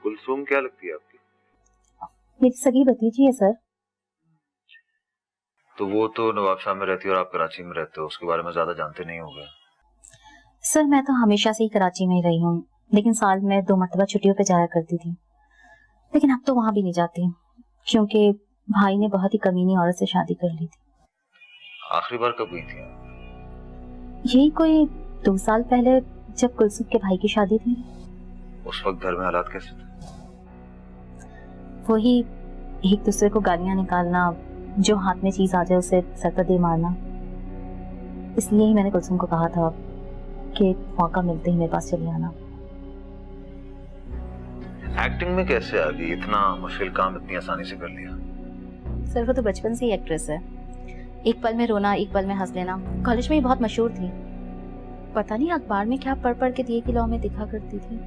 कुलसुम क्या लगती है आपकी? मेरी सगी भतीजी है सर। तो वो तो नवाबशाह में रहती है और आप कराची में रहते हो, उसके बारे में ज्यादा जानते नहीं होंगे। सर मैं तो हमेशा से ही कराची में ही रही हूँ, लेकिन साल में 2 मरतबा छुट्टियों पे जाया करती थी। लेकिन अब तो वहां भी नहीं जाती क्योंकि भाई ने बहुत ही कमीनी औरत से शादी कर ली थी। आखिरी बार कब गई थी आप? यही कोई 2 साल पहले, जब कुलसुम के भाई की शादी थी। उस वक्त घर में हालात कैसे थे? वही एक दूसरे को गालियां निकालना, जो हाथ में चीज आ जाए उसे सर पर दे मारना। इसलिए ही मैंने कुलसुम को कहा था कि मौका मिलते ही मेरे पास चले आना। एक्टिंग में कैसे आ गई? इतना मुश्किल काम इतनी आसानी से कर लिया। सर वो तो बचपन से ही एक्ट्रेस है। एक पल में रोना, एक पल में हंस लेना। कॉलेज में ही बहुत मशहूर थी। पता नहीं अखबार में क्या पढ़ पढ़ के दिए कि लॉ में दिखा करती थी।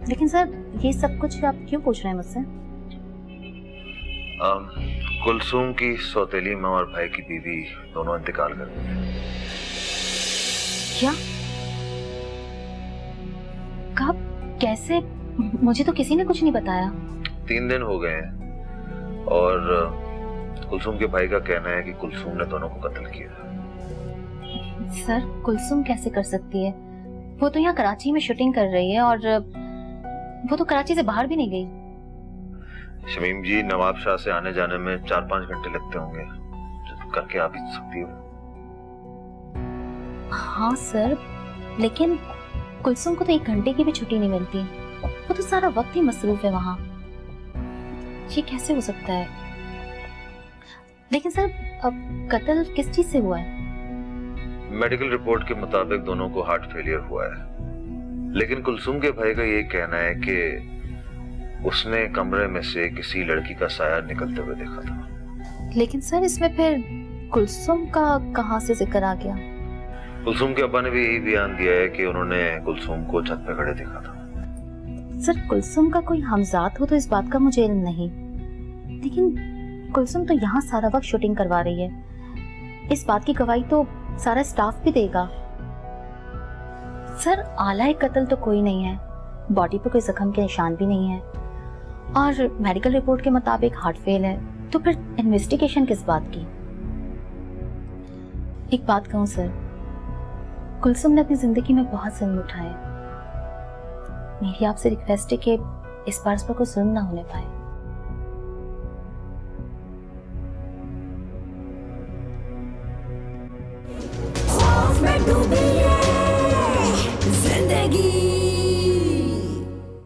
लेकिन सर ये सब कुछ आप क्यों पूछ रहे हैं मुझसे? कुलसुम की सौतेली माँ और भाई की बीवी दोनों इंतकाल कर गए। क्या? कब? कैसे? मुझे तो किसी ने कुछ नहीं बताया। 3 दिन हो गए हैं और कुलसुम के भाई का कहना है कि कुलसुम ने दोनों को कत्ल किया। सर कुलसुम कैसे कर सकती है? वो तो यहाँ कराची में शूटिंग कर रही है और वो तो कराची से बाहर भी नहीं गई। शमीम जी, नवाबशाह से आने जाने में 4-5 घंटे लगते होंगे, तो करके आ भी सकती हो। हाँ सर, लेकिन कुलसुम को तो 1 घंटे की भी छुट्टी नहीं मिलती। वो तो सारा वक्त ही मसरूफ है वहाँ। ये कैसे हो सकता है? लेकिन सर अब कत्ल किस चीज से हुआ है? मेडिकल रिपोर्ट के मुताबिक दोनों को हार्ट फेलियर हुआ है, लेकिन कुलसुम के भाई का ये कहना है कि उसने कमरे में से किसी लड़की का साया निकलते हुए देखा था। लेकिन सर इसमें फिर कुलसुम का कहाँ से जिक्र आ गया? कुलसुम के अब्बा ने भी यही बयान दिया है कि उन्होंने कुलसुम को छत पे खड़े देखा था। सर कुलसुम का कोई हमजाद हो तो इस बात का मुझे इल्म नहीं, लेकिन कुलसुम तो यहाँ सारा वक्त शूटिंग करवा रही है। इस बात की गवाही तो सारा स्टाफ भी देगा। सर आला कत्ल तो कोई नहीं है, बॉडी पे कोई जख्म के निशान भी नहीं है और मेडिकल रिपोर्ट के मुताबिक हार्ट फेल है, तो फिर इन्वेस्टिगेशन किस बात की? एक बात कहूँ सर, कुलसुम ने अपनी जिंदगी में बहुत जुल्म उठाए। मेरी आपसे रिक्वेस्ट है कि इस बार उस पर कोई जुल्म ना होने पाए। खौफ में डूबी